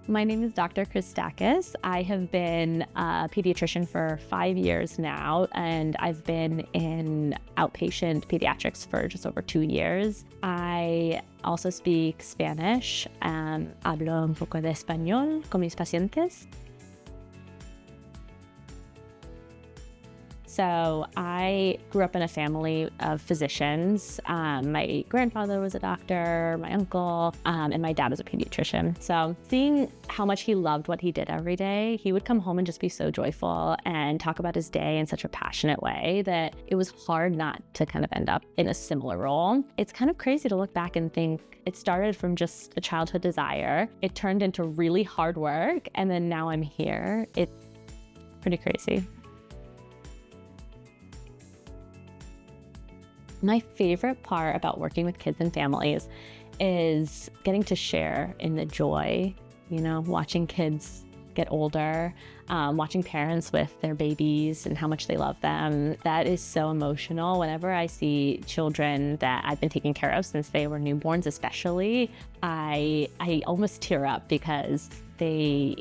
My name is Dr. Christakis. I have been a pediatrician for 5 years now, and I've been in outpatient pediatrics for just over 2 years. I also speak Spanish. Hablo un poco de español con mis pacientes. So I grew up in a family of physicians. My grandfather was a doctor, my uncle, and my dad was a pediatrician. So seeing how much he loved what he did every day, he would come home and just be so joyful and talk about his day in such a passionate way that it was hard not to kind of end up in a similar role. It's kind of crazy to look back and think it started from just a childhood desire. It turned into really hard work, and then now I'm here. It's pretty crazy. My favorite part about working with kids and families is getting to share in the joy, watching kids get older, watching parents with their babies and how much they love them. That is so emotional. Whenever I see children that I've been taking care of since they were newborns especially, I almost tear up because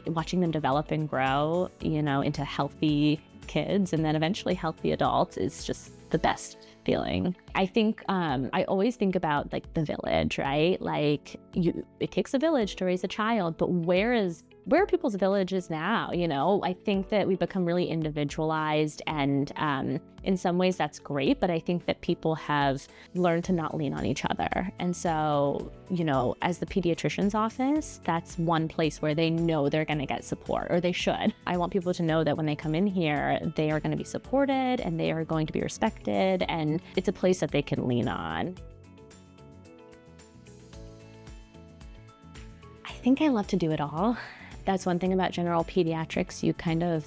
watching them develop and grow, into healthy kids and then eventually healthy adults is just the best feeling. I think I always think about the village, right? It takes a village to raise a child, but where are people's villages now? I think that we become really individualized, and in some ways that's great, but I think that people have learned to not lean on each other. And so, as the pediatrician's office, that's one place where they know they're going to get support, or they should. I want people to know that when they come in here, they are going to be supported and they are going to be respected, and it's a place that they can lean on. I think I love to do it all. That's one thing about general pediatrics.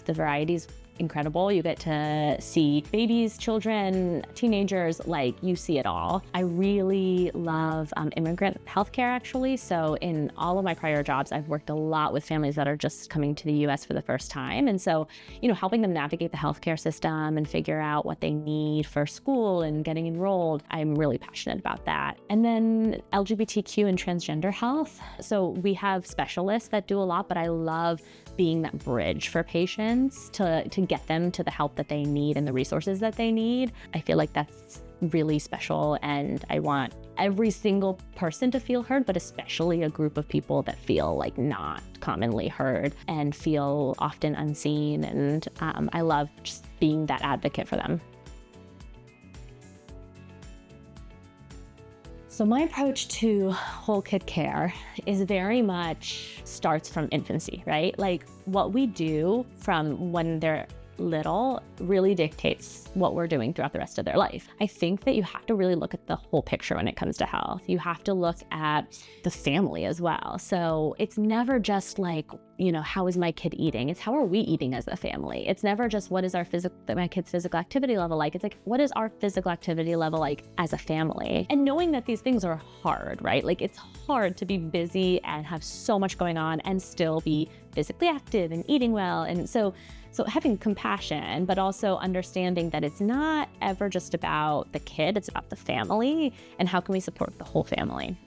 The variety's incredible. You get to see babies, children, teenagers, you see it all. I really love immigrant healthcare, actually. So in all of my prior jobs, I've worked a lot with families that are just coming to the US for the first time. And so, helping them navigate the healthcare system and figure out what they need for school and getting enrolled, I'm really passionate about that. And then LGBTQ and transgender health. So we have specialists that do a lot, but I love being that bridge for patients to get them to the help that they need and the resources that they need. I feel like that's really special, and I want every single person to feel heard, but especially a group of people that feel not commonly heard and feel often unseen. And I love just being that advocate for them. So my approach to whole kid care is very much starts from infancy, right? What we do from when they're little really dictates what we're doing throughout the rest of their life. I think that you have to really look at the whole picture when it comes to health. You have to look at the family as well. So it's never just how is my kid eating? It's how are we eating as a family? It's never just what is my kid's physical activity level like? It's what is our physical activity level like as a family? And knowing that these things are hard, right? It's hard to be busy and have so much going on and still be physically active and eating well. And so having compassion, but also understanding that it's not ever just about the kid, it's about the family and how can we support the whole family.